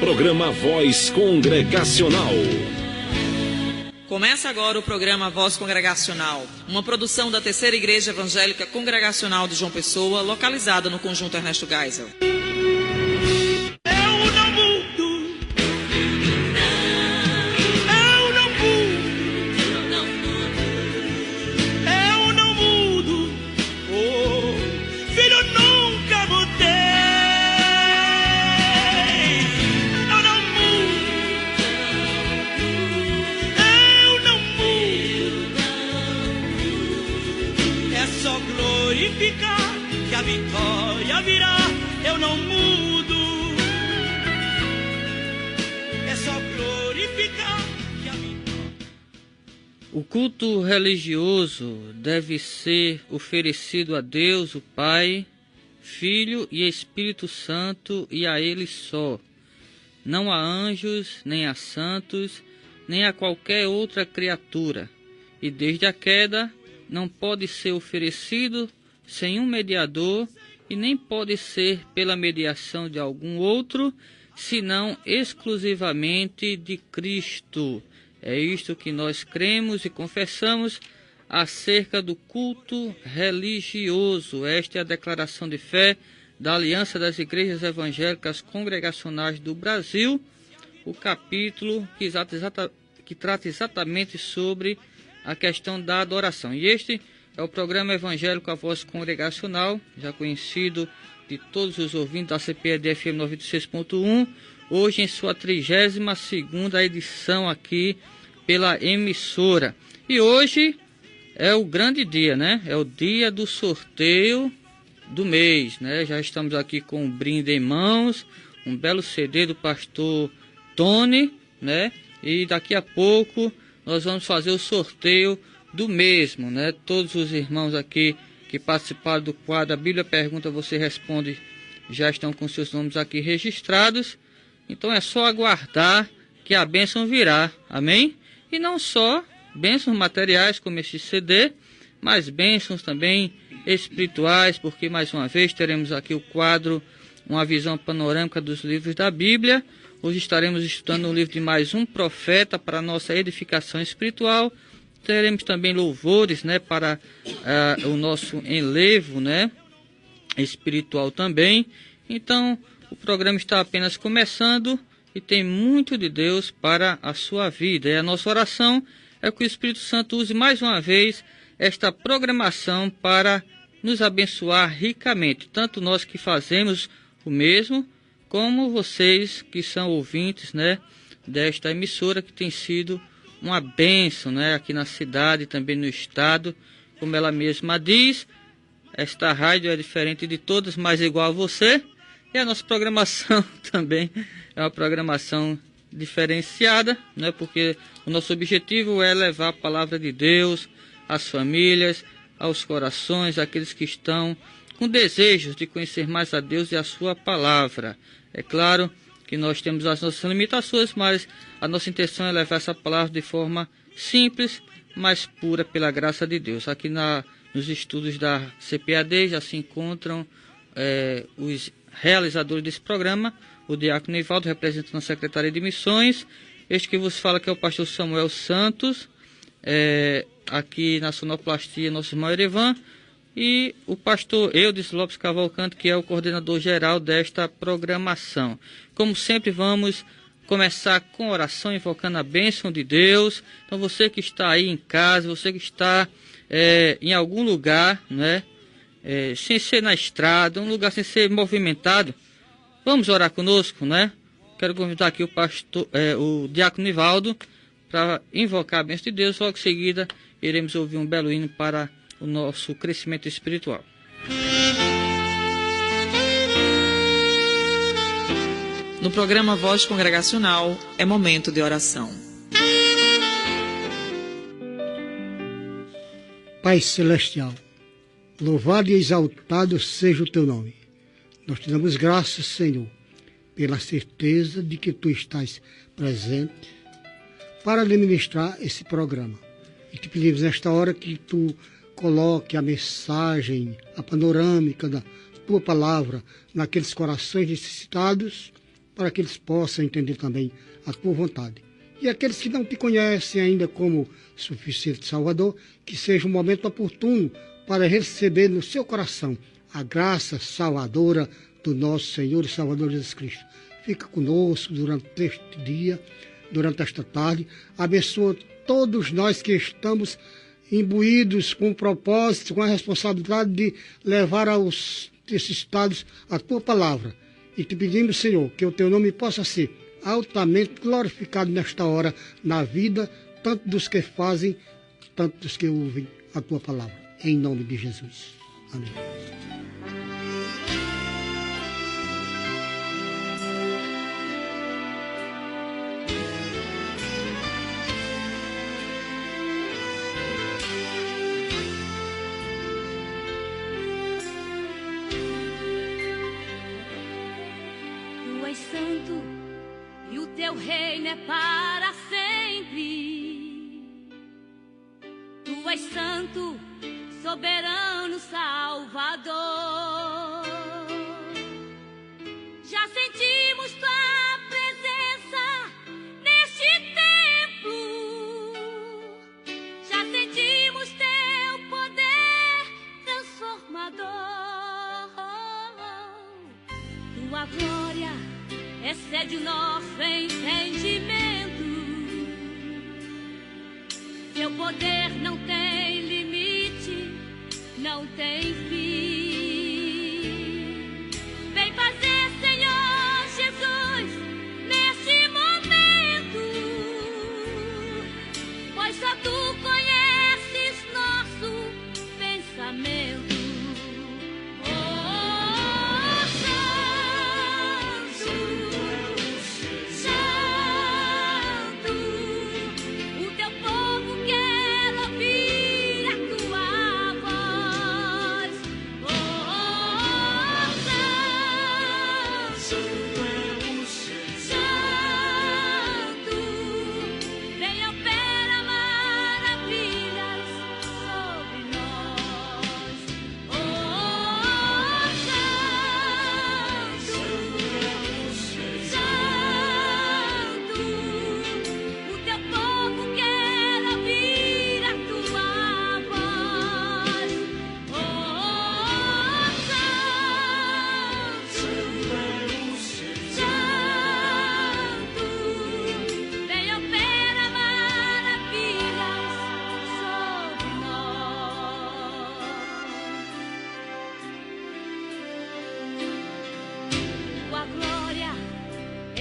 Programa Voz Congregacional. Começa agora o programa Voz Congregacional, uma produção da Terceira Igreja Evangélica Congregacional de João Pessoa, localizada no Conjunto Ernesto Geisel. Que a vitória virá, eu não mudo. É só glorificar que a vitória... O culto religioso deve ser oferecido a Deus, o Pai, Filho e Espírito Santo, e a Ele só. Não a anjos, nem a santos, nem a qualquer outra criatura. E desde a queda não pode ser oferecido sem um mediador, e nem pode ser pela mediação de algum outro, senão exclusivamente de Cristo. É isto que nós cremos e confessamos acerca do culto religioso. Esta é a declaração de fé da Aliança das Igrejas Evangélicas Congregacionais do Brasil, o capítulo que trata exatamente sobre a questão da adoração. E este é o programa evangélico A Voz Congregacional, já conhecido de todos os ouvintes da CPAD FM 96.1, hoje em sua 32ª edição aqui pela emissora. E hoje é o grande dia, né? É o dia do sorteio do mês, né? Já estamos aqui com um brinde em mãos, um belo CD do pastor Tony, né? E daqui a pouco nós vamos fazer o sorteio do mesmo, né? Todos os irmãos aqui que participaram do quadro A Bíblia Pergunta, Você Responde, já estão com seus nomes aqui registrados. Então é só aguardar que a bênção virá, amém? E não só bênçãos materiais como este CD, mas bênçãos também espirituais, porque mais uma vez teremos aqui o quadro Uma Visão Panorâmica dos Livros da Bíblia. Hoje estaremos estudando o livro de mais um profeta para a nossa edificação espiritual. Teremos também louvores, né, para o nosso enlevo, né, espiritual também. Então, o programa está apenas começando e tem muito de Deus para a sua vida. E a nossa oração é que o Espírito Santo use mais uma vez esta programação para nos abençoar ricamente. Tanto nós que fazemos o mesmo, como vocês que são ouvintes, né, desta emissora que tem sido uma bênção, né, aqui na cidade e também no estado. Como ela mesma diz, esta rádio é diferente de todas, mas igual a você. E a nossa programação também é uma programação diferenciada, né, porque o nosso objetivo é levar a palavra de Deus às famílias, aos corações, àqueles que estão com desejos de conhecer mais a Deus e a sua palavra. É claro que nós temos as nossas limitações, mas a nossa intenção é levar essa palavra de forma simples, mas pura pela graça de Deus. Aqui nos estudos da CPAD já se encontram os realizadores desse programa, o diácono Nivaldo, representando a Secretaria de Missões, este que vos fala que é o pastor Samuel Santos, aqui na sonoplastia, nosso irmão Erevan, e o pastor Eudes Lopes Cavalcante, que é o coordenador geral desta programação. Como sempre, vamos começar com oração, invocando a bênção de Deus. Então, você que está aí em casa, você que está em algum lugar, né, sem ser na estrada, um lugar sem ser movimentado, vamos orar conosco, né? Quero convidar aqui o diácono Nivaldo para invocar a bênção de Deus. Logo em seguida, iremos ouvir um belo hino para o nosso crescimento espiritual. No programa Voz Congregacional, é momento de oração. Pai Celestial, louvado e exaltado seja o teu nome. Nós te damos graças, Senhor, pela certeza de que tu estás presente para administrar esse programa. E te pedimos nesta hora que tu coloque a mensagem, a panorâmica da tua palavra naqueles corações necessitados, para que eles possam entender também a tua vontade. E aqueles que não te conhecem ainda como suficiente Salvador, que seja um momento oportuno para receber no seu coração a graça salvadora do nosso Senhor e Salvador Jesus Cristo. Fica conosco durante este dia, durante esta tarde. Abençoa todos nós que estamos imbuídos com o propósito, com a responsabilidade de levar aos esses estados a tua palavra. E te pedimos, Senhor, que o teu nome possa ser altamente glorificado nesta hora, na vida, tanto dos que fazem, tanto dos que ouvem a tua palavra. Em nome de Jesus. Amém. Tu és santo e o teu reino é para sempre. Tu és santo, soberano Salvador. Já sentimos tua presença neste templo. Já sentimos teu poder transformador. Tua glória excede o nosso entendimento. Teu poder não tem limite, não tem fim. Vem fazer, Senhor Jesus, neste momento, pois só tu conheces nosso pensamento.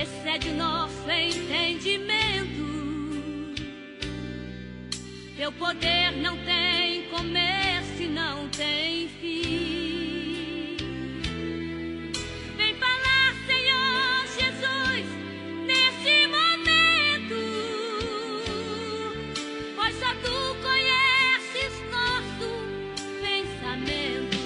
Excede o nosso entendimento. Teu poder não tem começo e não tem fim. Vem falar, Senhor Jesus, nesse momento, pois só tu conheces nosso pensamento.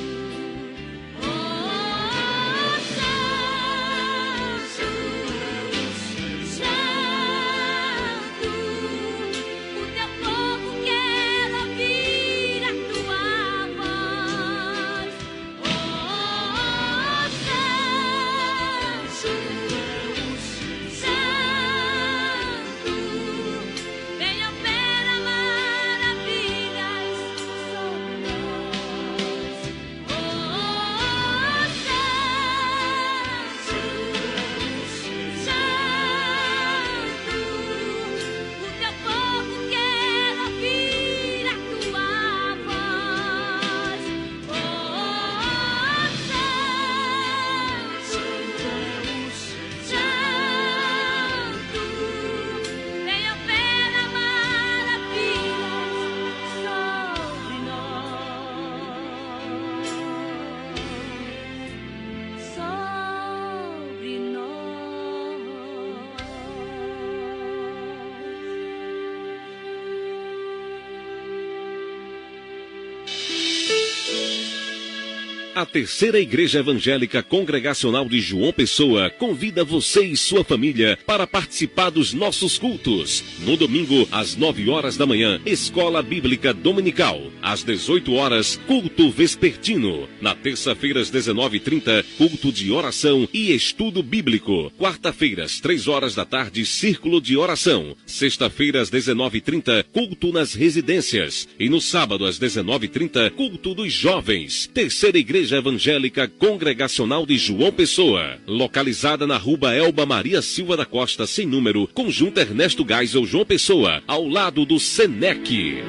A Terceira Igreja Evangélica Congregacional de João Pessoa convida você e sua família para participar dos nossos cultos. No domingo, às 9 horas da manhã, Escola Bíblica Dominical. Às 18 horas, culto vespertino. Na terça-feira, às 19h30, culto de oração e estudo bíblico. Quarta-feira, às 3 horas da tarde, círculo de oração. Sexta-feira, às 19h30, culto nas residências. E no sábado, às 19h30, culto dos jovens. Terceira Igreja Evangélica Congregacional de João Pessoa, localizada na Rua Elba Maria Silva da Costa, sem número, Conjunto Ernesto Geisel, João Pessoa, ao lado do Senec.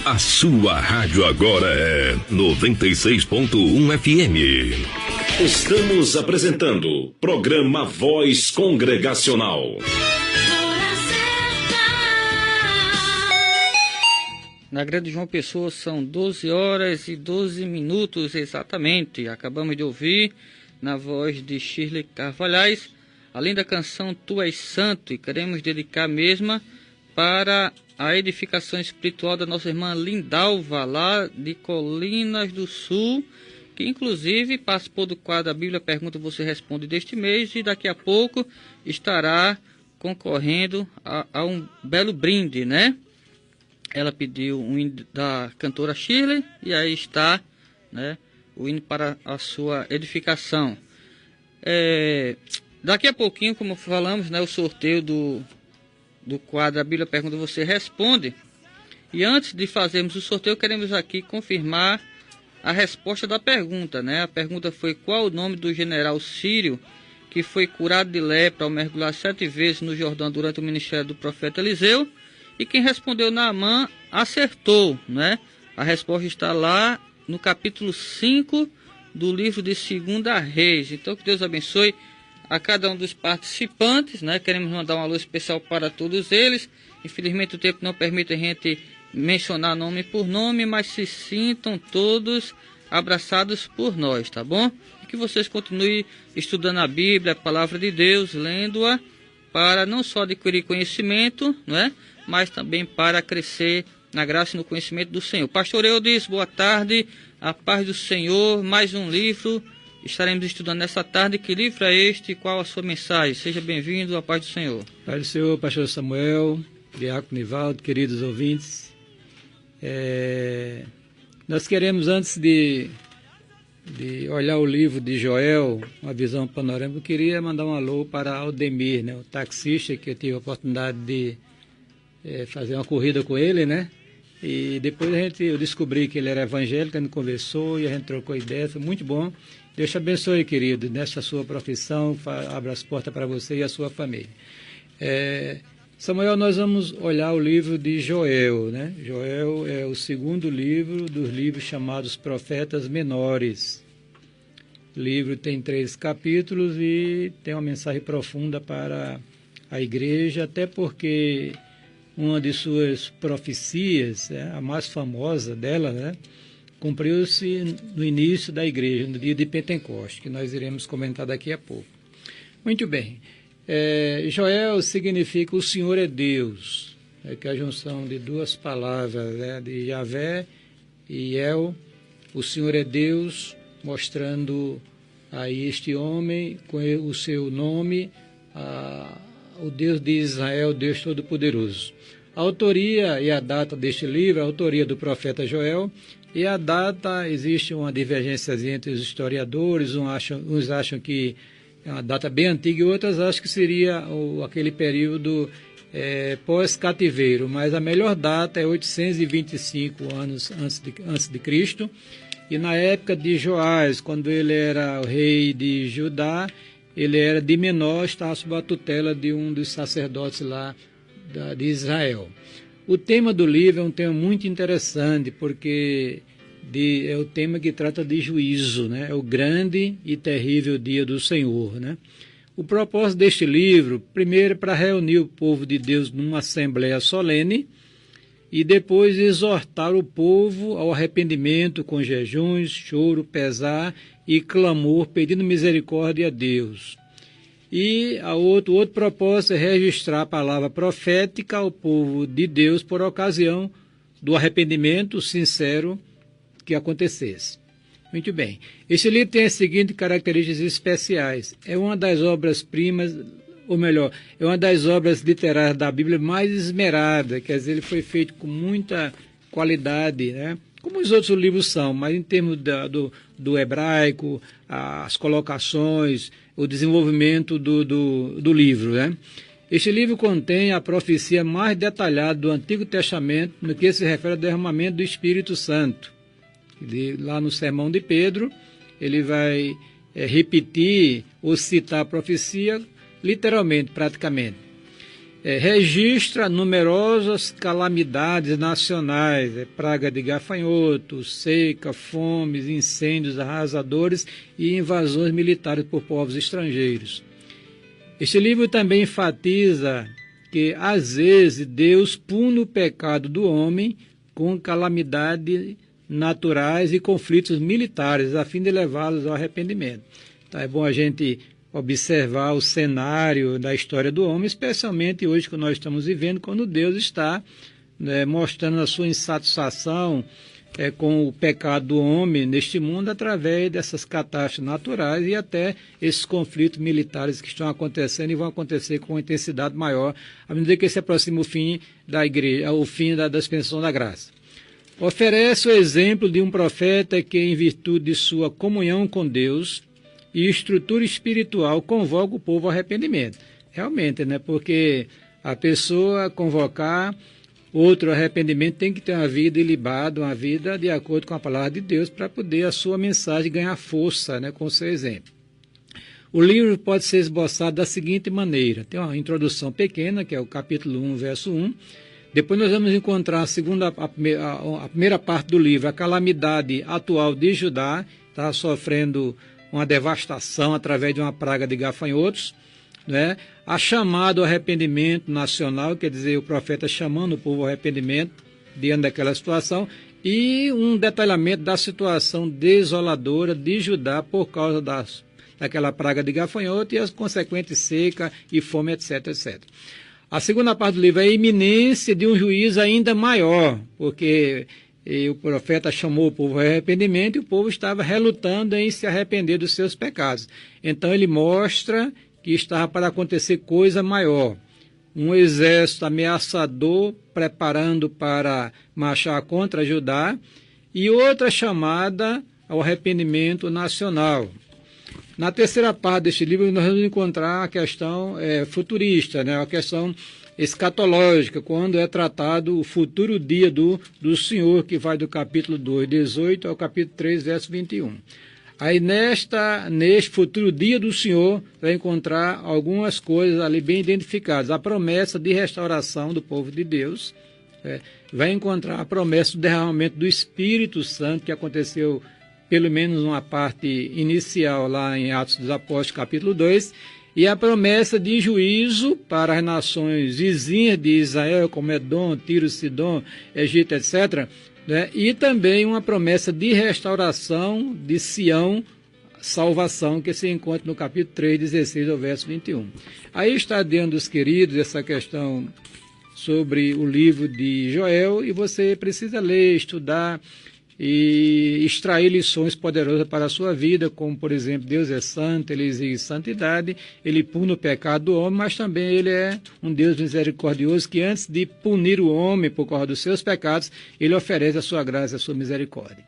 A sua rádio agora é 96.1 FM. Estamos apresentando programa Voz Congregacional. Na Grande João Pessoa são 12 horas e 12 minutos exatamente. Acabamos de ouvir, na voz de Shirley Carvalhais, além da canção Tu És Santo, e queremos dedicar a mesma para a edificação espiritual da nossa irmã Lindalva, lá de Colinas do Sul, que inclusive participou do quadro A Bíblia Pergunta Você Responde deste mês, e daqui a pouco estará concorrendo a um belo brinde, né? Ela pediu um hino da cantora Shirley, e aí está, né, o hino para a sua edificação. Daqui a pouquinho, como falamos, né, o sorteio do quadro A Bíblia Pergunta Você Responde. E antes de fazermos o sorteio, queremos aqui confirmar a resposta da pergunta, né? A pergunta foi: qual o nome do general sírio que foi curado de lepra ao mergulhar 7 vezes no Jordão durante o ministério do profeta Eliseu? E quem respondeu, Naamã, acertou, né? A resposta está lá no capítulo 5 do livro de 2 Reis. Então, que Deus abençoe a cada um dos participantes, né? Queremos mandar um alô especial para todos eles. Infelizmente, o tempo não permite a gente mencionar nome por nome, mas se sintam todos abraçados por nós, tá bom? E que vocês continuem estudando a Bíblia, a Palavra de Deus, lendo-a, para não só adquirir conhecimento, né, mas também para crescer na graça e no conhecimento do Senhor. Pastor Eudes, boa tarde, a paz do Senhor, mais um livro estaremos estudando nessa tarde. Que livro é este e qual a sua mensagem? Seja bem-vindo, a paz do Senhor. Paz do Senhor, pastor Samuel, Diácono Nivaldo, queridos ouvintes. Nós queremos, antes de olhar o livro de Joel, uma visão panorâmica, eu queria mandar um alô para Aldemir, né, o taxista, que eu tive a oportunidade de fazer uma corrida com ele, né? E depois eu descobri que ele era evangélico, a gente conversou e a gente trocou ideia, foi muito bom. Deus te abençoe, querido, nessa sua profissão, abra as portas para você e a sua família. Samuel, nós vamos olhar o livro de Joel, né? Joel é o segundo livro dos livros chamados Profetas Menores. O livro tem 3 capítulos e tem uma mensagem profunda para a igreja, até porque uma de suas profecias, a mais famosa dela, né, cumpriu-se no início da igreja, no dia de Pentecostes, que nós iremos comentar daqui a pouco. Muito bem. Joel significa o Senhor é Deus, que é a junção de 2 palavras, né, de Yahvé e El. O Senhor é Deus, mostrando aí este homem com o seu nome, o Deus de Israel, Deus Todo-Poderoso. A autoria e a data deste livro, a autoria do profeta Joel, e a data, existe uma divergência entre os historiadores, uns acham que é uma data bem antiga e outras acham que seria aquele período pós-cativeiro, mas a melhor data é 825 anos antes de Cristo, e na época de Joás, quando ele era o rei de Judá, ele era de menor, estava sob a tutela de um dos sacerdotes lá de Israel. O tema do livro é um tema muito interessante, porque é o tema que trata de juízo, né? É o grande e terrível dia do Senhor, né? O propósito deste livro, primeiro, é para reunir o povo de Deus numa assembleia solene e depois exortar o povo ao arrependimento com jejuns, choro, pesar e clamor, pedindo misericórdia a Deus. E o outro propósito é registrar a palavra profética ao povo de Deus por ocasião do arrependimento sincero que acontecesse. Muito bem. Este livro tem as seguintes características especiais. É uma das obras-primas, ou melhor, é uma das obras literárias da Bíblia mais esmerada, quer dizer, ele foi feito com muita qualidade, né? Como os outros livros são, mas em termos do hebraico, as colocações, o desenvolvimento do livro, né? Este livro contém a profecia mais detalhada do Antigo Testamento no que se refere ao derramamento do Espírito Santo. Lá no Sermão de Pedro, ele vai repetir ou citar a profecia literalmente, praticamente. Registra numerosas calamidades nacionais, praga de gafanhotos, seca, fomes, incêndios arrasadores e invasões militares por povos estrangeiros. Este livro também enfatiza que, às vezes, Deus pune o pecado do homem com calamidades naturais e conflitos militares, a fim de levá-los ao arrependimento. Então é bom a gente observar o cenário da história do homem, especialmente hoje que nós estamos vivendo, quando Deus está mostrando a sua insatisfação com o pecado do homem neste mundo através dessas catástrofes naturais e até esses conflitos militares que estão acontecendo e vão acontecer com intensidade maior à medida que se aproxima o fim da igreja, o fim da dispensação da graça. Oferece o exemplo de um profeta que, em virtude de sua comunhão com Deus e estrutura espiritual, convoca o povo ao arrependimento. Realmente, né? Porque a pessoa convocar outro arrependimento tem que ter uma vida ilibada, uma vida de acordo com a palavra de Deus, para poder a sua mensagem ganhar força, né, com o seu exemplo. O livro pode ser esboçado da seguinte maneira. Tem uma introdução pequena, que é o capítulo 1, verso 1. Depois nós vamos encontrar a primeira parte do livro, a calamidade atual de Judá, está sofrendo uma devastação através de uma praga de gafanhotos, né? A chamada ao arrependimento nacional, quer dizer, o profeta chamando o povo ao arrependimento diante daquela situação, e um detalhamento da situação desoladora de Judá por causa daquela praga de gafanhoto e as consequentes seca e fome, etc, etc. A segunda parte do livro é a iminência de um juízo ainda maior, porque o profeta chamou o povo ao arrependimento e o povo estava relutando em se arrepender dos seus pecados. Então ele mostra que estava para acontecer coisa maior. Um exército ameaçador preparando para marchar contra Judá e outra chamada ao arrependimento nacional. Na terceira parte deste livro, nós vamos encontrar a questão futurista, né? A questão escatológica, quando é tratado o futuro dia do Senhor, que vai do capítulo 2, 18, ao capítulo 3, verso 21. Aí, neste futuro dia do Senhor, vai encontrar algumas coisas ali bem identificadas. A promessa de restauração do povo de Deus, vai encontrar a promessa do derramamento do Espírito Santo, que aconteceu pelo menos uma parte inicial lá em Atos dos Apóstolos, capítulo 2, e a promessa de juízo para as nações vizinhas de Israel, como Edom, Tiro, Sidom, Egito, etc., né? E também uma promessa de restauração de Sião, salvação, que se encontra no capítulo 3, 16 ao verso 21. Aí está dentro dos queridos essa questão sobre o livro de Joel, e você precisa ler, estudar e extrair lições poderosas para a sua vida, como, por exemplo, Deus é santo, ele exige santidade, ele pune o pecado do homem, mas também ele é um Deus misericordioso que, antes de punir o homem por causa dos seus pecados, ele oferece a sua graça, a sua misericórdia.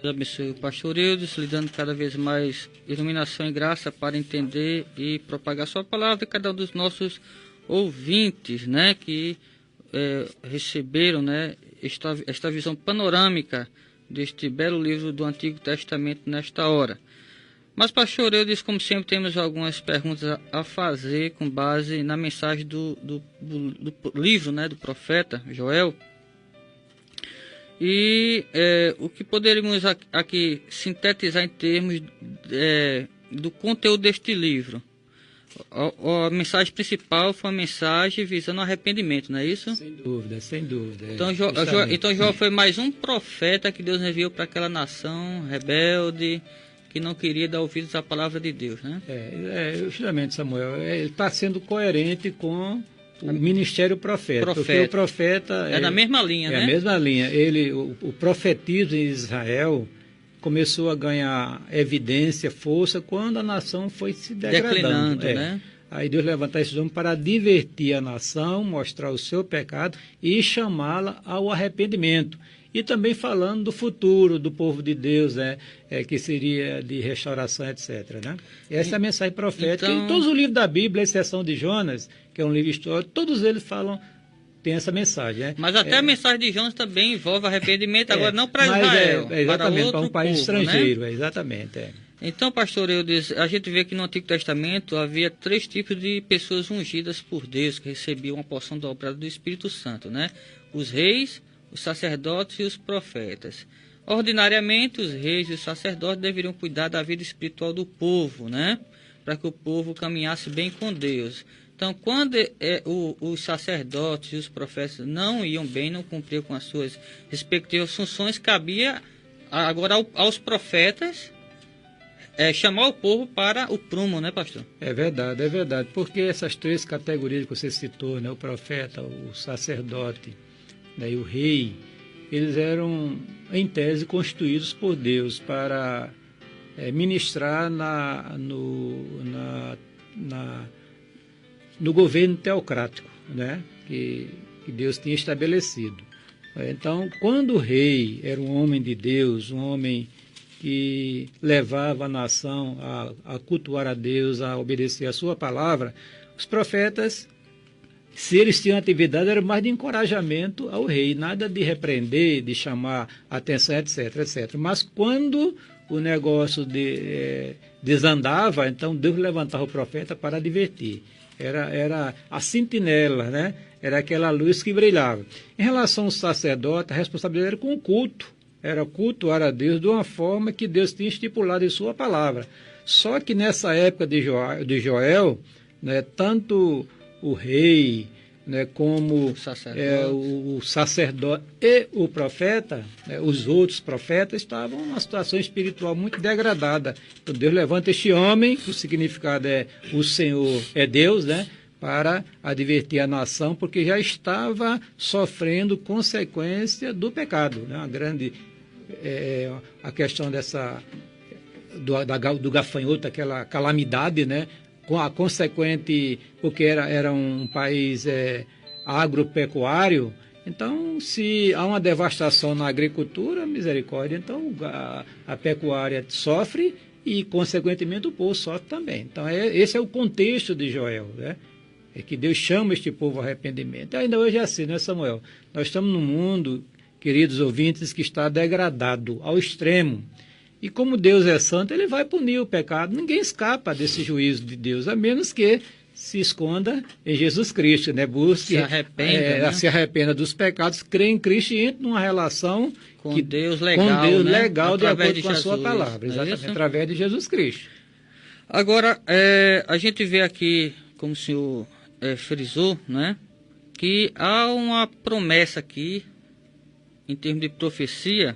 Deus abençoe o pastor Eudes, lhe dando cada vez mais iluminação e graça para entender e propagar sua palavra, cada um dos nossos ouvintes, né, que receberam, né, esta visão panorâmica deste belo livro do Antigo Testamento nesta hora. Mas, pastor Eudes, como sempre, temos algumas perguntas a fazer com base na mensagem do livro, né, do profeta Joel. E o que poderíamos aqui sintetizar em termos do conteúdo deste livro? A mensagem principal foi uma mensagem visando arrependimento, não é isso? Sem dúvida, sem dúvida. Então Joel foi mais um profeta que Deus enviou para aquela nação rebelde, que não queria dar ouvidos à palavra de Deus, né? Justamente, Samuel, ele está sendo coerente com o ministério profeta. Porque o profeta... É da mesma linha, né? É a mesma linha. O profetismo em Israel começou a ganhar evidência, força, quando a nação foi se degradando. Né? Aí Deus levantou esses homens para divertir a nação, mostrar o seu pecado e chamá-la ao arrependimento. E também falando do futuro do povo de Deus, né? Que seria de restauração, etc. Né? Essa é a mensagem profética. Então, em todos os livros da Bíblia, a exceção de Jonas, que é um livro histórico, todos eles tem essa mensagem. Né? Mas até a mensagem de Jonas também envolve arrependimento, agora não para Israel, exatamente, para um país povo, estrangeiro. Né? Exatamente. Então, pastor Eudes, a gente vê que no Antigo Testamento havia 3 tipos de pessoas ungidas por Deus, que recebiam uma porção dobrada do Espírito Santo, né? Os reis, os sacerdotes e os profetas. Ordinariamente, os reis e os sacerdotes deveriam cuidar da vida espiritual do povo, né? Para que o povo caminhasse bem com Deus. Então, quando os sacerdotes e os profetas não iam bem, não cumpriam com as suas respectivas funções, cabia agora aos profetas chamar o povo para o prumo, né, pastor? É verdade, porque essas 3 categorias que você citou, né, o profeta, o sacerdote, né, e o rei, eles eram, em tese, constituídos por Deus para ministrar no governo teocrático, né, que Deus tinha estabelecido. Então, quando o rei era um homem de Deus, um homem que levava a nação a cultuar a Deus, a obedecer a sua palavra, os profetas, se eles tinham atividade, era mais de encorajamento ao rei, nada de repreender, de chamar atenção, etc, etc. Mas quando o negócio desandava, então Deus levantava o profeta para advertir. Era a sentinela, né? Era aquela luz que brilhava. Em relação ao sacerdote, a responsabilidade era com o culto. Era cultuar a Deus de uma forma que Deus tinha estipulado em sua palavra. Só que nessa época de Joel, né, tanto o rei, né, como o sacerdote e o profeta, né, os outros profetas, estavam numa situação espiritual muito degradada. Então Deus levanta este homem, que o significado é o Senhor é Deus, né, para advertir a nação, porque já estava sofrendo consequência do pecado, né, uma grande... a questão do gafanhoto, aquela calamidade, né? Com a consequente, porque era um país agropecuário, então se há uma devastação na agricultura, misericórdia, então a pecuária sofre e consequentemente o povo sofre também. Então esse é o contexto de Joel, né? É que Deus chama este povo ao arrependimento. Ainda hoje é assim, né, Samuel? Nós estamos num mundo, queridos ouvintes, que está degradado ao extremo. E como Deus é santo, ele vai punir o pecado. Ninguém escapa desse juízo de Deus, a menos que se esconda em Jesus Cristo, né? Busque, se arrependa dos pecados, crê em Cristo e entre numa relação com Deus legal, né? Legal de acordo com a sua palavra, exatamente, através de Jesus Cristo. Agora, a gente vê aqui, como o senhor frisou, né? Que há uma promessa aqui, em termos de profecia,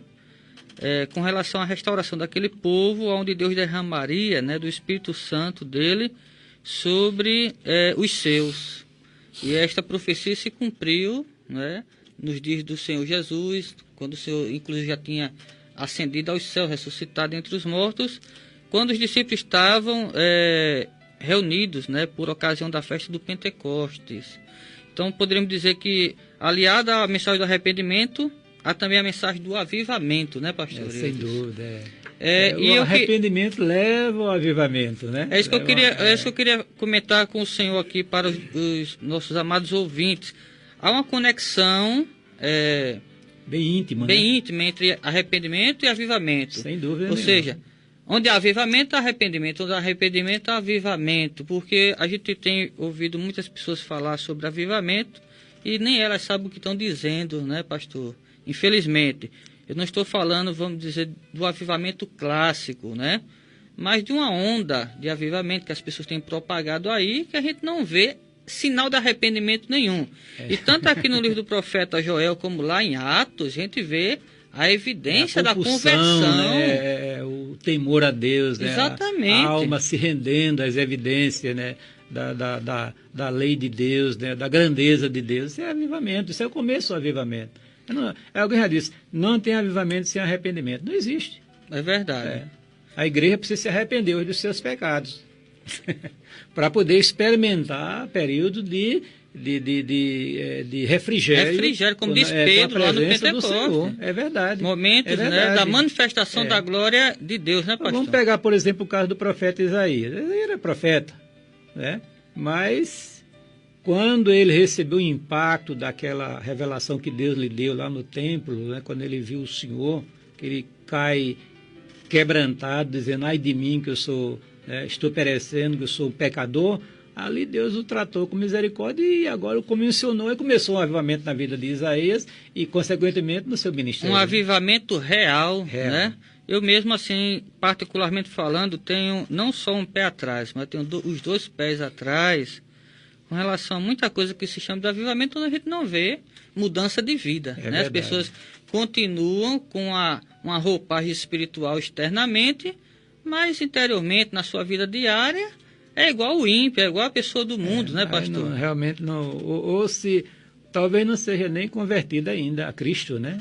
com relação à restauração daquele povo, onde Deus derramaria, né, do Espírito Santo dele sobre os seus. E esta profecia se cumpriu, né, nos dias do Senhor Jesus, quando o Senhor, inclusive, já tinha ascendido aos céus, ressuscitado entre os mortos, quando os discípulos estavam reunidos, né, por ocasião da festa do Pentecostes. Então, poderíamos dizer que, aliada à mensagem do arrependimento, há também a mensagem do avivamento, né, pastor? Sem dúvida. E o arrependimento leva ao avivamento, né? É isso que eu queria comentar com o senhor aqui para os nossos amados ouvintes. Há uma conexão bem íntima, íntima entre arrependimento e avivamento. Sem dúvida. Ou seja, onde há avivamento, há arrependimento. Onde há arrependimento, há avivamento. Porque a gente tem ouvido muitas pessoas falar sobre avivamento e nem elas sabem o que estão dizendo, né, pastor? Infelizmente, eu não estou falando, vamos dizer, do avivamento clássico, né? Mas de uma onda de avivamento que as pessoas têm propagado aí, que a gente não vê sinal de arrependimento nenhum. E tanto aqui no livro do profeta Joel, como lá em Atos, a gente vê a evidência da conversão. Né? O temor a Deus, né? Exatamente. A alma se rendendo às evidências, né? da lei de Deus, né, da grandeza de Deus. Isso é avivamento, isso é o começo do avivamento. Alguém já disse, não tem avivamento sem arrependimento. Não existe. É verdade. A igreja precisa se arrepender hoje dos seus pecados para poder experimentar período de refrigério. Refrigério, como diz Pedro lá no Pentecoste. É verdade. Momentos, né, da manifestação da glória de Deus, né, pastor? Vamos pegar, por exemplo, o caso do profeta Isaías. Ele era profeta, né? Mas quando ele recebeu o impacto daquela revelação que Deus lhe deu lá no templo, né, quando ele viu o Senhor, que ele cai quebrantado, dizendo, ai de mim que eu sou, estou perecendo, que eu sou um pecador, ali Deus o tratou com misericórdia e agora o comissionou e começou um avivamento na vida de Isaías e, consequentemente, no seu ministério. Um avivamento real, né? Eu mesmo, assim, particularmente falando, tenho não só um pé atrás, mas tenho os 2 pés atrás com relação a muita coisa que se chama de avivamento, onde a gente não vê mudança de vida, né? As pessoas continuam com uma roupagem espiritual externamente, mas interiormente, na sua vida diária, é igual o ímpio, é igual a pessoa do mundo, né, pastor? Não, realmente não. Ou se talvez não seja nem convertido ainda a Cristo, né?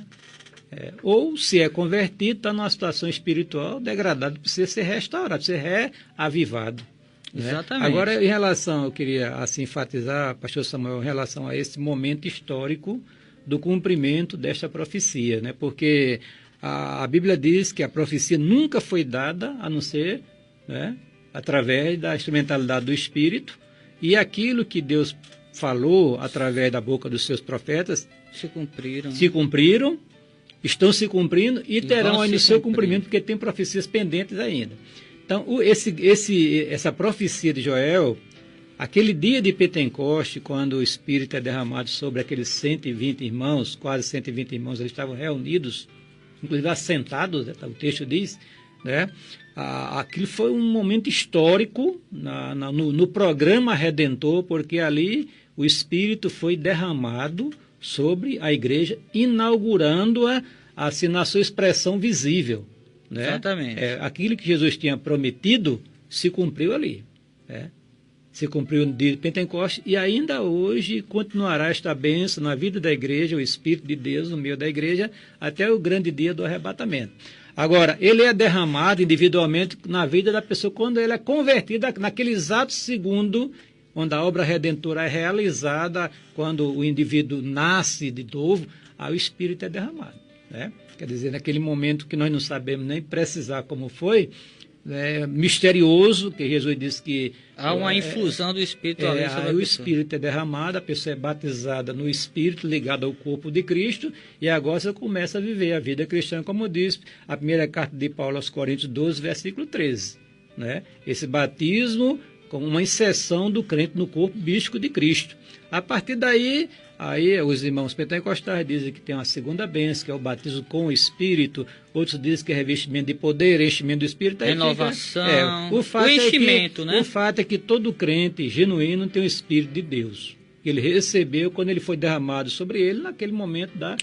Ou se é convertido, está numa situação espiritual degradada, precisa ser restaurado, precisa ser reavivado. Né? Exatamente. Agora, em relação, eu queria assim enfatizar, pastor Samuel, em relação a esse momento histórico do cumprimento desta profecia, né? Porque a Bíblia diz que a profecia nunca foi dada a não ser, né, através da instrumentalidade do Espírito, e aquilo que Deus falou através da boca dos seus profetas se cumpriram, estão se cumprindo e terão ainda o seu cumprimento, porque tem profecias pendentes ainda. Então, essa profecia de Joel, aquele dia de Pentecoste, quando o Espírito é derramado sobre aqueles 120 irmãos, quase 120 irmãos, eles estavam reunidos, inclusive assentados, o texto diz, né? Aquilo foi um momento histórico no programa Redentor, porque ali o Espírito foi derramado sobre a igreja, inaugurando-a assim, na sua expressão visível. Né? Exatamente. Aquilo que Jesus tinha prometido se cumpriu ali. Né? Se cumpriu no dia de Pentecostes e ainda hoje continuará esta bênção na vida da igreja, o Espírito de Deus no meio da igreja, até o grande dia do arrebatamento. Agora, ele é derramado individualmente na vida da pessoa quando ele é convertido naquele exato segundo onde a obra redentora é realizada, quando o indivíduo nasce de novo, aí o Espírito é derramado. Né? Quer dizer, naquele momento que nós não sabemos nem precisar como foi, misterioso, que Jesus disse que há uma infusão do Espírito ali sobre a pessoa. O Espírito é derramado, a pessoa é batizada no Espírito, ligada ao corpo de Cristo, e agora você começa a viver a vida cristã, como diz a primeira carta de Paulo aos Coríntios 12, versículo 13. Né? Esse batismo como uma inserção do crente no corpo místico de Cristo. A partir daí, os irmãos pentecostais dizem que tem uma segunda bênção, que é o batismo com o Espírito. Outros dizem que é revestimento de poder, enchimento do Espírito. Renovação, o enchimento, né? O fato é que todo crente genuíno tem o Espírito de Deus. Que ele recebeu quando ele foi derramado sobre ele naquele momento da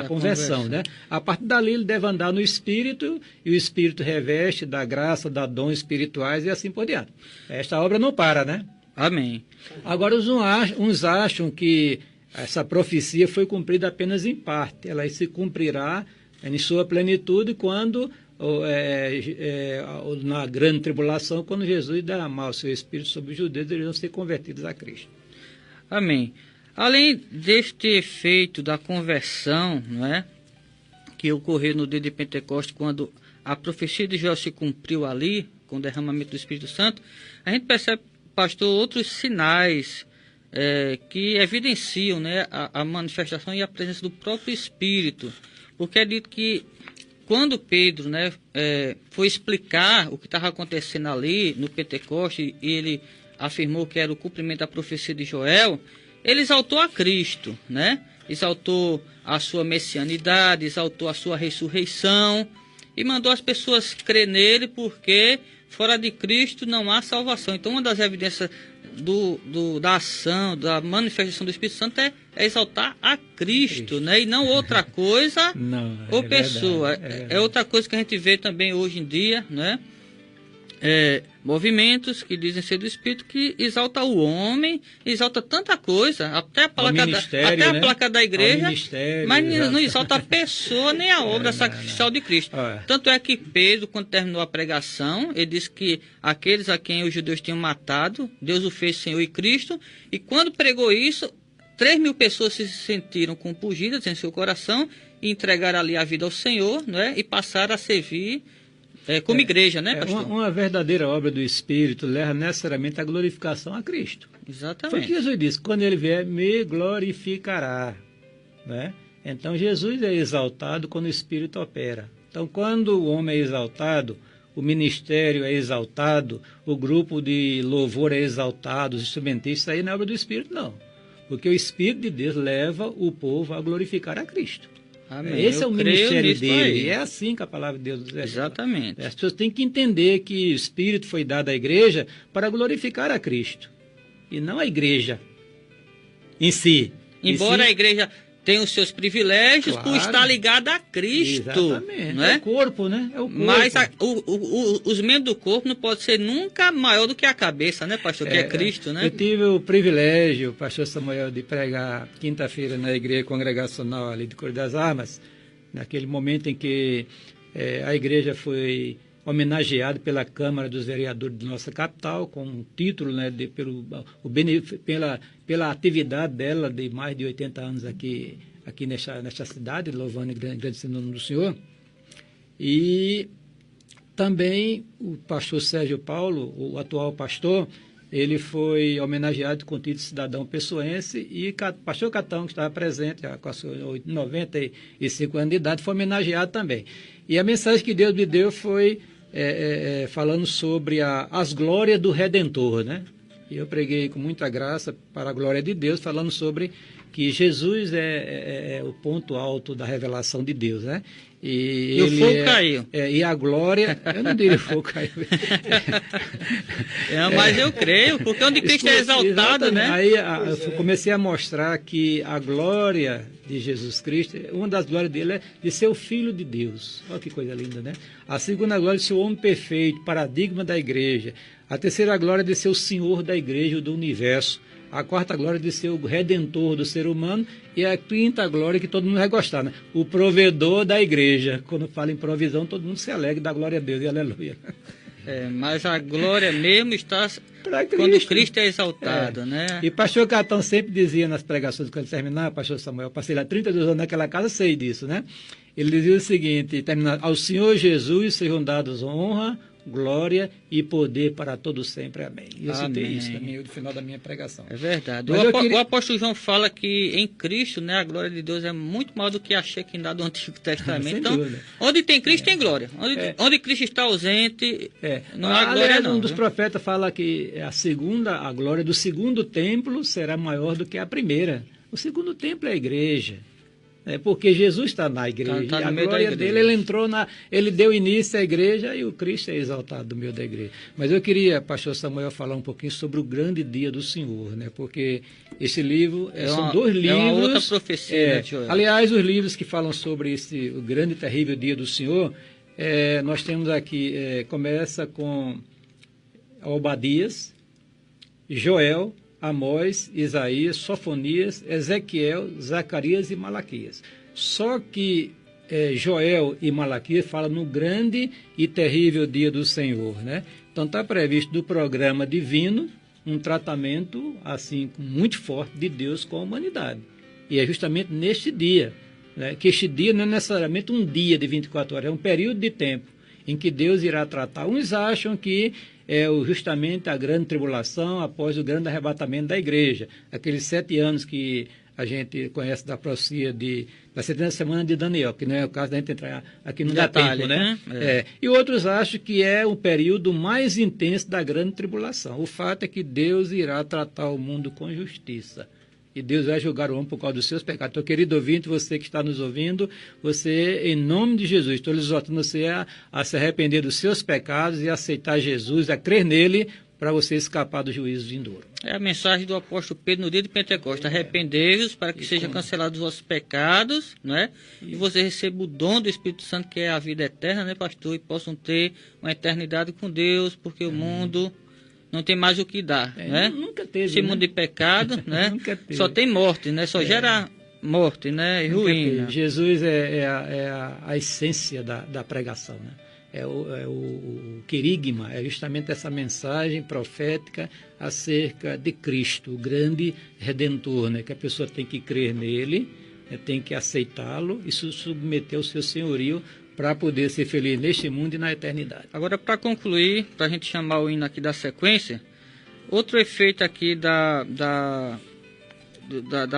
conversão, né? A partir dali ele deve andar no Espírito e o Espírito reveste da graça, da dons espirituais e assim por diante. Esta obra não para, né? Amém. Agora uns acham que essa profecia foi cumprida apenas em parte. Ela se cumprirá em sua plenitude quando, na grande tribulação, quando Jesus derramar o seu Espírito sobre os judeus, eles vão ser convertidos a Cristo. Amém. Além deste efeito da conversão, não é, que ocorreu no dia de Pentecostes, quando a profecia de Joel se cumpriu ali, com o derramamento do Espírito Santo, a gente percebe, pastor, outros sinais que evidenciam, né, a manifestação e a presença do próprio Espírito. Porque é dito que quando Pedro, né, foi explicar o que estava acontecendo ali no Pentecostes, e ele afirmou que era o cumprimento da profecia de Joel, ele exaltou a Cristo, né? Exaltou a sua messianidade, exaltou a sua ressurreição e mandou as pessoas crer nele, porque fora de Cristo não há salvação. Então, uma das evidências da ação, da manifestação do Espírito Santo é exaltar a Cristo, né? E não outra coisa ou pessoa. É outra coisa que a gente vê também hoje em dia, né? movimentos que dizem ser do Espírito, que exalta o homem, exalta tanta coisa, até a placa, a placa da igreja, mas não exalta a pessoa nem a obra sacrificial de Cristo. Tanto é que Pedro, quando terminou a pregação, ele disse que aqueles a quem os judeus tinham matado, Deus o fez Senhor e Cristo, e quando pregou isso, 3.000 pessoas se sentiram compungidas em seu coração e entregaram ali a vida ao Senhor, né, e passaram a servir como igreja, né, pastor? Uma verdadeira obra do Espírito leva necessariamente a glorificação a Cristo. Exatamente. Foi o que Jesus disse: quando ele vier, me glorificará. Né? Então, Jesus é exaltado quando o Espírito opera. Então, quando o homem é exaltado, o ministério é exaltado, o grupo de louvor é exaltado, os instrumentistas, isso aí não é obra do Espírito, não. Porque o Espírito de Deus leva o povo a glorificar a Cristo. Amém. Esse é o ministério dele. Aí. E é assim que a palavra de Deus diz. Exatamente. As pessoas têm que entender que o Espírito foi dado à igreja para glorificar a Cristo. E não a igreja em si. Embora a igreja tenha os seus privilégios, por estar ligada a Cristo. Exatamente. Não é? É o corpo, né? É o corpo. Mas os membros do corpo não podem ser nunca maior do que a cabeça, né, pastor? Que é Cristo, né? Eu tive o privilégio, pastor Samuel, de pregar quinta-feira na igreja congregacional ali de Cor das Armas, naquele momento em que a igreja foi homenageada pela Câmara dos Vereadores de nossa capital, com um título, né, pela atividade dela de mais de 80 anos aqui nesta cidade, louvando e agradecendo o nome do Senhor. E também o pastor Sérgio Paulo, o atual pastor, ele foi homenageado com o título de cidadão pessoense, e o pastor Catão, que estava presente, com a sua 95 anos de idade, foi homenageado também. E a mensagem que Deus me deu foi falando sobre as glórias do Redentor, né? E eu preguei com muita graça para a glória de Deus, falando sobre que Jesus é o ponto alto da revelação de Deus, né? E o fogo caiu. E a glória, eu não diria fogo caiu. Mas eu creio, porque onde Cristo é exaltado, né? Aí eu comecei a mostrar que a glória de Jesus Cristo, uma das glórias dele é de ser o Filho de Deus. Olha que coisa linda, né? A segunda glória é de ser o homem perfeito, paradigma da igreja. A terceira glória é de ser o Senhor da igreja, do universo. A quarta glória de ser o redentor do ser humano, e a quinta glória que todo mundo vai gostar, né? O provedor da igreja. Quando fala em provisão, todo mundo se alegra da glória a Deus, e aleluia. Mas a glória mesmo está quando Cristo é exaltado, né? E pastor Catão sempre dizia nas pregações, quando terminava, pastor Samuel, eu passei lá 32 anos naquela casa, sei disso, né? Ele dizia o seguinte, terminando: ao Senhor Jesus sejam dados honra, glória e poder para todos sempre. Amém. E eu citei isso também no final da minha pregação. É verdade. O apóstolo João fala que em Cristo, né, a glória de Deus é muito maior do que a Shekinah do Antigo Testamento. Então, onde tem Cristo tem glória. Onde Cristo está ausente, não há glória não. Um dos profetas fala que a glória do segundo templo será maior do que a primeira. O segundo templo é a igreja. Porque Jesus está na igreja, e a glória dele, ele deu início à igreja, e o Cristo é exaltado no meio da igreja. Mas eu queria, pastor Samuel, falar um pouquinho sobre o grande dia do Senhor, né? Porque esse livro, são dois livros... É uma outra profecia, aliás, os livros que falam sobre o grande e terrível dia do Senhor, nós temos aqui, começa com Obadias, Joel, Amós, Isaías, Sofonias, Ezequiel, Zacarias e Malaquias. Só que Joel e Malaquias falam no grande e terrível dia do Senhor, né? Então está previsto do programa divino um tratamento assim muito forte de Deus com a humanidade. E é justamente neste dia, né? Que este dia não é necessariamente um dia de 24 horas, é um período de tempo em que Deus irá tratar. Uns acham que justamente a grande tribulação após o grande arrebatamento da igreja, aqueles 7 anos que a gente conhece da profecia da 70ª semana de Daniel, que não é o caso da gente entrar aqui no detalhe, né? E outros acham que é o período mais intenso da grande tribulação. O fato é que Deus irá tratar o mundo com justiça. E Deus vai julgar o homem por causa dos seus pecados. Então, querido ouvinte, você que está nos ouvindo, você, em nome de Jesus, estou lhe exortando você a se arrepender dos seus pecados e aceitar Jesus, a crer nele, para você escapar do juízo vindouro. É a mensagem do apóstolo Pedro no dia de Pentecostes. Arrependei-vos para que sejam cancelados os vossos pecados, né? E você receba o dom do Espírito Santo, que é a vida eterna, né, pastor? E possam ter uma eternidade com Deus, porque o mundo não tem mais o que dar, né? Nunca teve, esse mundo de pecado, né? Nunca teve. Só tem morte, né? Só gera morte, né? E ruína. Jesus é a essência da pregação, né? É o querigma, é justamente essa mensagem profética acerca de Cristo, o grande Redentor, né? Que a pessoa tem que crer nele, né? Tem que aceitá-lo e se submeter ao seu senhorio para poder ser feliz neste mundo e na eternidade. Agora, para concluir, para a gente chamar o hino aqui da sequência, outro efeito aqui da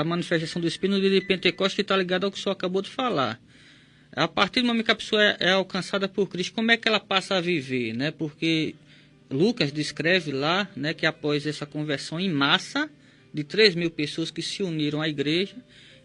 manifestação do Espírito no dia de Pentecostes que está ligado ao que o senhor acabou de falar. A partir do momento que a pessoa é alcançada por Cristo, como é que ela passa a viver, né? Porque Lucas descreve lá, né, que após essa conversão em massa de 3.000 pessoas que se uniram à igreja,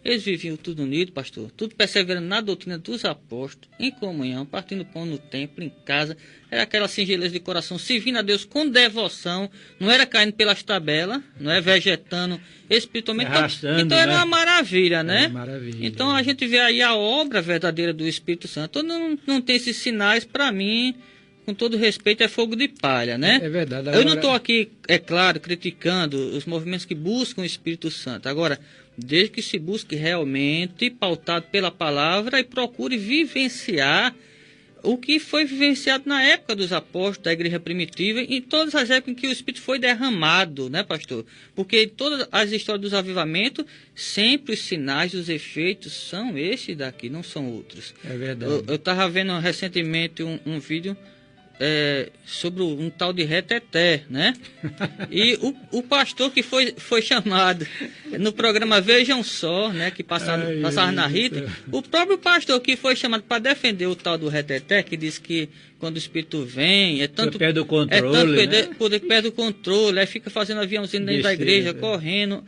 eles viviam tudo unido, pastor, tudo perseverando na doutrina dos apóstolos, em comunhão, partindo pão no templo, em casa, era aquela singeleza de coração, servindo a Deus com devoção, não era caindo pelas tabelas, não é vegetando espiritualmente. Então era uma maravilha, né? Maravilha. Então a gente vê aí a obra verdadeira do Espírito Santo. Não tem esses sinais, para mim, com todo respeito, é fogo de palha, né? É verdade. Eu não estou aqui, é claro, criticando os movimentos que buscam o Espírito Santo. Agora, desde que se busque realmente, pautado pela palavra, e procure vivenciar o que foi vivenciado na época dos apóstolos, da igreja primitiva, em todas as épocas em que o Espírito foi derramado, né, pastor? Porque em todas as histórias dos avivamentos, sempre os sinais, os efeitos são esses daqui, não são outros. É verdade. Eu estava vendo recentemente um vídeo sobre um tal de reteté, né? E o pastor que foi chamado no programa Vejam Só, né? Que passava na Rita, o próprio pastor que foi chamado para defender o tal do reteté, que diz que quando o Espírito vem, é tanto perde o controle, poder que perde o controle, aí fica fazendo aviãozinho dentro da igreja, correndo,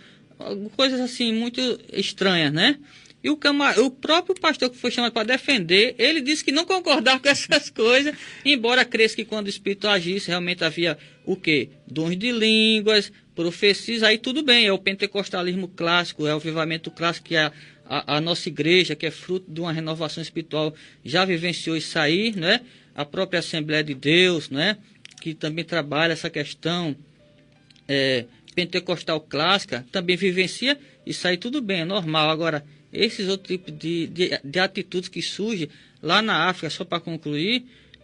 coisas assim muito estranhas, né? E o próprio pastor que foi chamado para defender, ele disse que não concordava com essas coisas, embora cresça que quando o Espírito agisse, realmente havia o quê? Dons de línguas, profecias, aí tudo bem, é o pentecostalismo clássico, é o avivamento clássico que a nossa igreja, que é fruto de uma renovação espiritual, já vivenciou isso aí, né? A própria Assembleia de Deus, né? Que também trabalha essa questão pentecostal clássica, também vivencia, isso aí tudo bem, é normal. Agora, esses outros tipos de atitudes que surgem lá na África, só para concluir,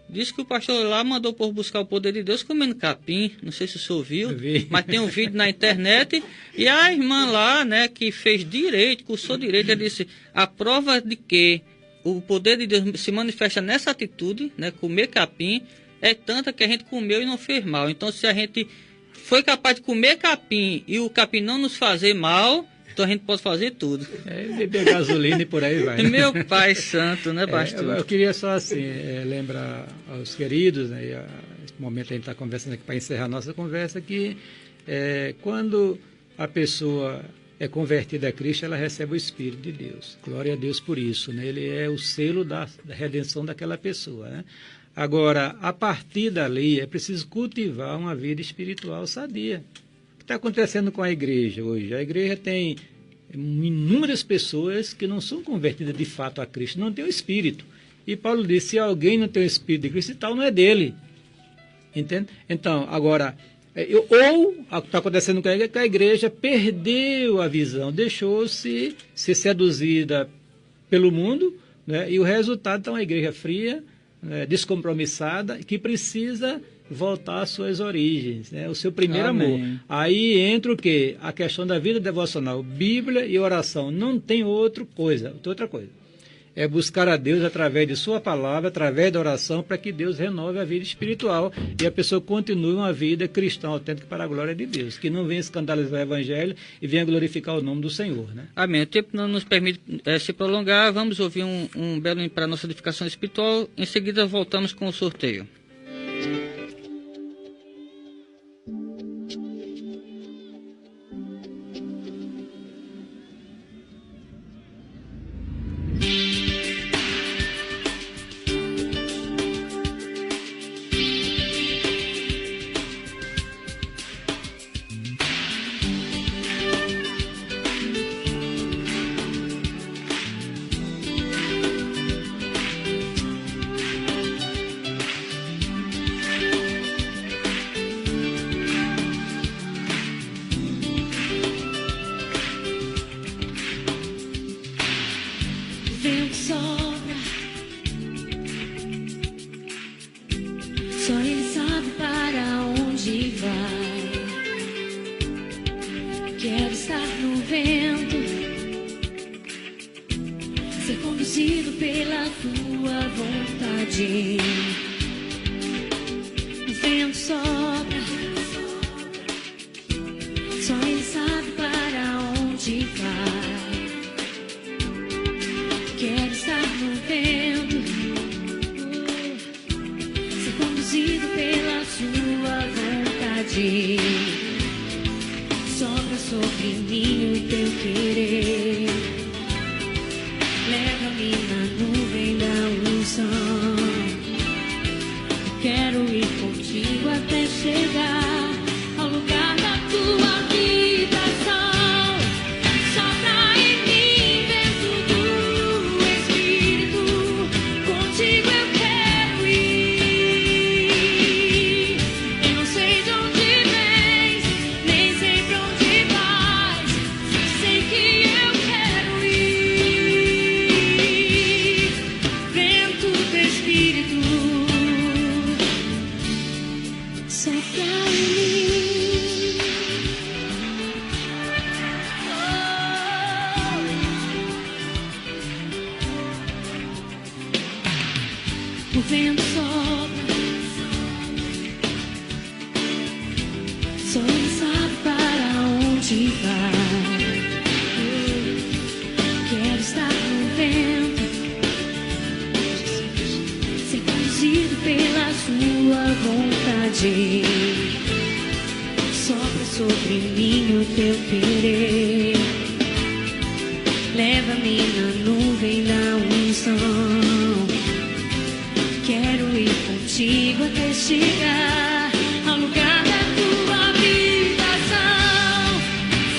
diz que o pastor lá mandou o povo buscar o poder de Deus comendo capim, não sei se o senhor viu, mas tem um vídeo na internet, e a irmã lá, né, que fez direito, cursou direito, ela disse, a prova de que o poder de Deus se manifesta nessa atitude, né, comer capim, é tanta que a gente comeu e não fez mal. Então, se a gente foi capaz de comer capim e o capim não nos fazer mal, então a gente pode fazer tudo. Beber gasolina e por aí vai. Meu Pai Santo, né, pastor? Eu queria só assim, lembrar aos queridos, né, nesse momento a gente está conversando aqui para encerrar a nossa conversa, que quando a pessoa é convertida a Cristo, ela recebe o Espírito de Deus. Glória a Deus por isso, né? Ele é o selo da redenção daquela pessoa, né? Agora, a partir dali, é preciso cultivar uma vida espiritual sadia. O que está acontecendo com a igreja hoje? A igreja tem inúmeras pessoas que não são convertidas de fato a Cristo, não tem o Espírito. E Paulo disse, se alguém não tem o Espírito de Cristo, tal não é dele. Entende? Então, agora, ou o que está acontecendo com a igreja perdeu a visão, deixou-se ser seduzida pelo mundo, né? E o resultado está uma igreja fria, descompromissada, que precisa voltar às suas origens, né? O seu primeiro amor. Aí entra o quê? A questão da vida devocional. Bíblia e oração. Não tem outra coisa. É buscar a Deus através de sua palavra, através da oração, para que Deus renove a vida espiritual e a pessoa continue uma vida cristã autêntica para a glória de Deus, que não venha escandalizar o Evangelho e venha glorificar o nome do Senhor, né? Amém. O tempo não nos permite se prolongar. Vamos ouvir um belo hino para a nossa edificação espiritual. Em seguida, voltamos com o sorteio. vontade. O vento sopra, só ele sabe para onde vai. Quero estar no vento, ser conduzido pela sua vontade. Sopra sobre mim o teu querer, leva-me na nuvem da unção. Quero ir contigo até chegar ao lugar da tua habitação. Sopra em mim, vento do Espírito, contigo eu quero ir. Eu não sei de onde vens, nem sei pra onde vais, sei que eu quero ir. Vento do Espírito, sopra em mim. O vento sopra, só ele sabe para onde vai. Quero estar no vento, ser conduzido pela sua vontade. Sopra sobre mim o teu querer, leva-me na nuvem da unção. Quero ir contigo até chegar ao lugar da tua habitação.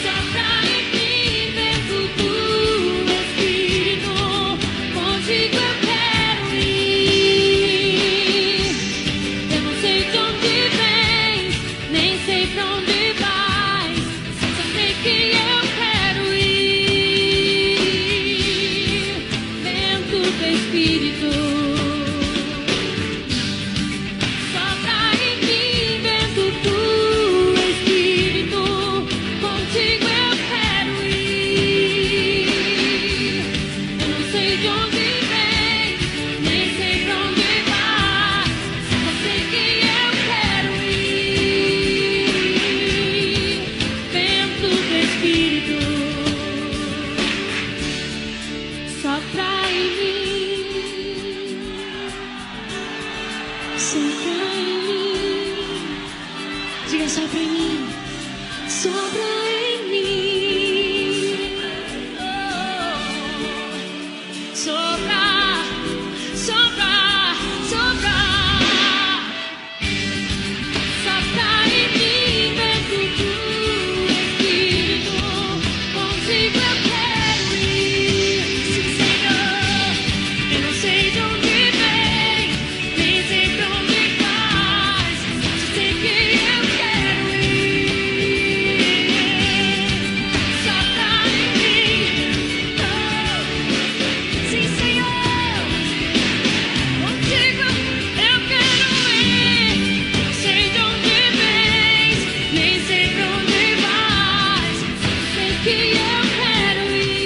Sopra em mim, vento do Espírito, contigo eu quero ir. Eu não sei de onde vens, nem sei pra onde vais, só sei que eu quero ir. Vento do Espírito, sopra em mim, vento do Espírito, contigo eu quero ir. Eu não sei de onde vens, nem sei pra onde vais, só sei que eu quero ir. Vento do Espírito, sopra em mim, sopra em mim. Diga sopra em mim, sopra em mim. Oh, sopra, sopra, sopra. Sopra em mim, vento do Espírito, contigo eu quero ir. Sim, Senhor, eu não sei de onde vem, nem sei pra onde vais, só sei que eu quero ir. Sopra em mim, oh, sim, Senhor, contigo eu quero ir. Não sei de onde vens, nem sei pra onde vais, só sei que eu quero ir.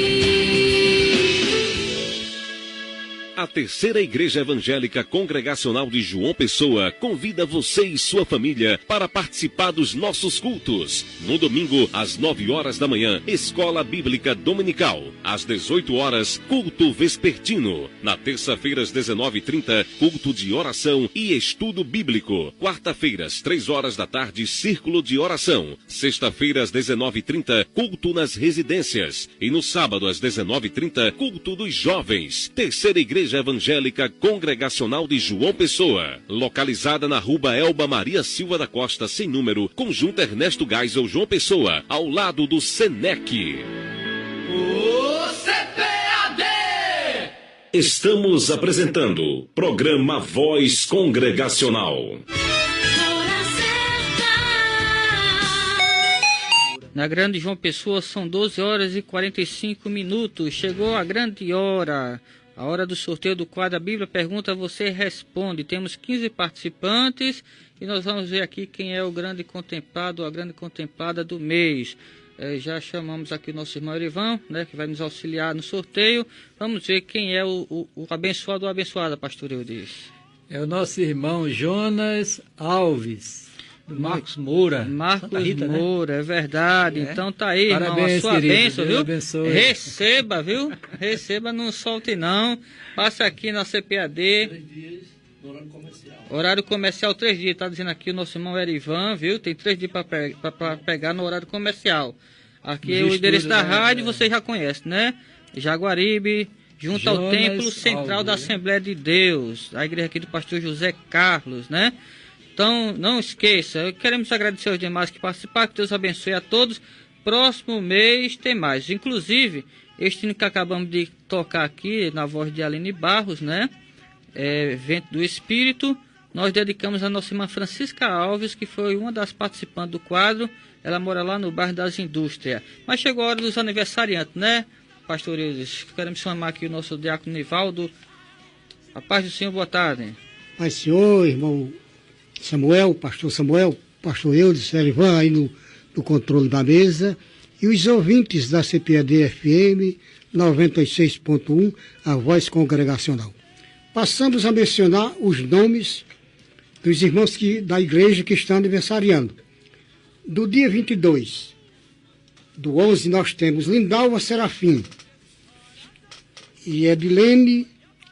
A Terceira Igreja Evangélica Congregacional de João Pessoa convida você e sua família para participar dos nossos cultos. No domingo, às 9 horas da manhã, Escola Bíblica Dominical. Às 18 horas, culto vespertino. Na terça-feira, às 19h30, culto de oração e estudo bíblico. Quarta-feiras, 3 horas da tarde, círculo de oração. Sexta-feira, às 19h30, culto nas residências. E no sábado, às 19h30, culto dos jovens. Terceira Igreja Evangélica Congregacional de João Pessoa. Localizada na Rua Elba Maria Silva da Costa, sem número, Conjunto Ernesto Geisel, João Pessoa, ao lado do Senec. O CPAD! Estamos apresentando programa Voz Congregacional. Na Grande João Pessoa são 12 horas e 45 minutos. Chegou a grande hora. A hora do sorteio do quadro A Bíblia Pergunta, você responde. Temos 15 participantes e nós vamos ver aqui quem é o grande contemplado ou a grande contemplada do mês. Já chamamos aqui o nosso irmão Erivan, né, que vai nos auxiliar no sorteio. Vamos ver quem é o abençoado ou abençoada, pastor Eudes. É o nosso irmão Jonas Alves, do Marcos Moura. Marcos Santa Rita, né? Moura, é verdade. É. Então tá aí, irmão, a Parabéns, sua querido. bênção, Deus viu? abençoe. Receba, viu? Receba, não solte não. Passa aqui na CPAD. 3 dias no horário comercial. Horário comercial 3 dias, tá dizendo aqui o nosso irmão Erivan, viu? Tem 3 dias para pegar no horário comercial. Aqui é o endereço da rádio, você já conhece, né? Jaguaribe, junto ao Jonas Templo Central Alves, da né? Assembleia de Deus, a igreja aqui do pastor José Carlos, né? Então, não esqueça, queremos agradecer aos demais que participaram, que Deus abençoe a todos. Próximo mês tem mais. Inclusive, este hino que acabamos de tocar aqui, na voz de Aline Barros, né? Vento do Espírito, nós dedicamos a nossa irmã Francisca Alves, que foi uma das participantes do quadro. Ela mora lá no bairro das Indústrias. Mas chegou a hora dos aniversariantes, né, pastor Eudes? Queremos chamar aqui o nosso diácono Nivaldo. A paz do Senhor, boa tarde. Pai Senhor, irmão Samuel, pastor Eudes, Erivan aí no controle da mesa, e os ouvintes da CPAD FM 96.1, a voz congregacional. Passamos a mencionar os nomes dos irmãos da igreja que estão aniversariando. Do dia 22, do 11, nós temos Lindalva Serafim e Edilene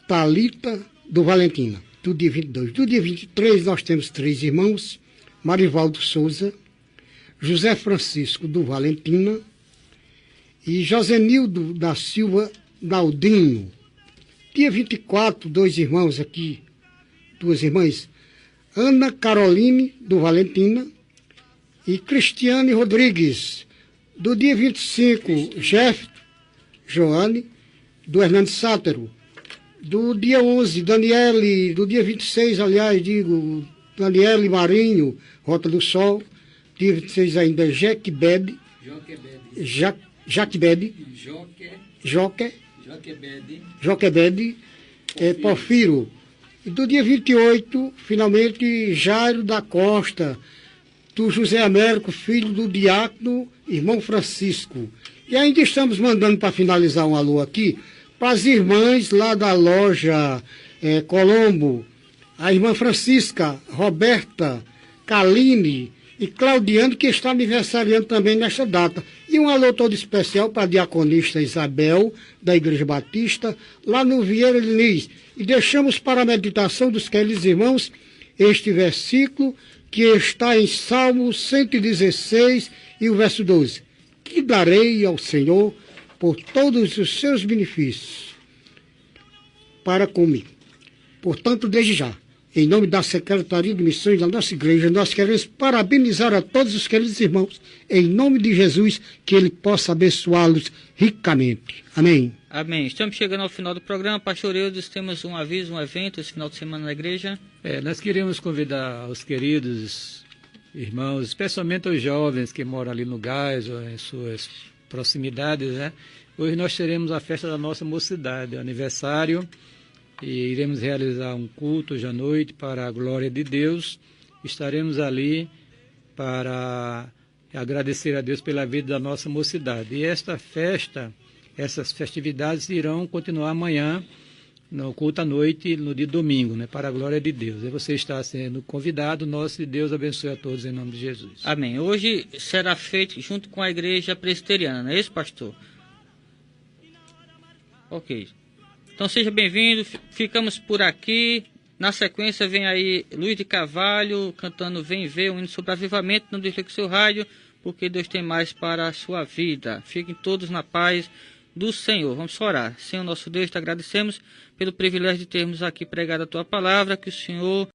Talita do Valentina, do dia 22. Do dia 23, nós temos 3 irmãos, Marivaldo Souza, José Francisco do Valentina e Josenildo da Silva Naldinho. Dia 24, 2 irmãos aqui, 2 irmãs, Ana Caroline do Valentina e Cristiane Rodrigues. Do dia 25, Jeff Joane do Hernandes Sátero. Do dia 11, Daniele, do dia 26, Daniele Marinho, Rota do Sol. Dia 26 ainda, Jaquebede. Joquebede, Porfiro. E do dia 28, finalmente, Jairo da Costa, do José Américo, filho do diácono, irmão Francisco. E ainda estamos mandando para finalizar um alô aqui, para as irmãs lá da loja Colombo, a irmã Francisca, Roberta, Kaline e Claudiane, que está aniversariando também nesta data. E um alô todo especial para a diaconista Isabel, da Igreja Batista, lá no Vieira Diniz. E deixamos para a meditação dos queridos irmãos este versículo que está em Salmo 116 e o verso 12. Que darei ao Senhor por todos os seus benefícios para comigo. Portanto, desde já, em nome da Secretaria de Missões da nossa igreja, nós queremos parabenizar a todos os queridos irmãos, em nome de Jesus, que Ele possa abençoá-los ricamente. Amém. Amém. Estamos chegando ao final do programa. Pastor Eudes, temos um aviso, um evento esse final de semana na igreja. Nós queríamos convidar os queridos irmãos, especialmente os jovens que moram ali no Gás ou em suas proximidades, né? Hoje nós teremos a festa da nossa mocidade, aniversário, e iremos realizar um culto hoje à noite para a glória de Deus. Estaremos ali para agradecer a Deus pela vida da nossa mocidade. E essas festividades irão continuar amanhã, no culto à noite, no dia domingo, né, para a glória de Deus. E você está sendo convidado, nosso Deus abençoe a todos em nome de Jesus. Amém. Hoje será feito junto com a igreja presbiteriana, não é isso, pastor? Ok. Então seja bem-vindo, ficamos por aqui. Na sequência vem aí Luiz de Carvalho cantando Vem Ver, um hino sobre avivamento. Não desligue o seu rádio, porque Deus tem mais para a sua vida. Fiquem todos na paz do Senhor. Vamos orar. Senhor nosso Deus, te agradecemos pelo privilégio de termos aqui pregado a tua palavra, que o Senhor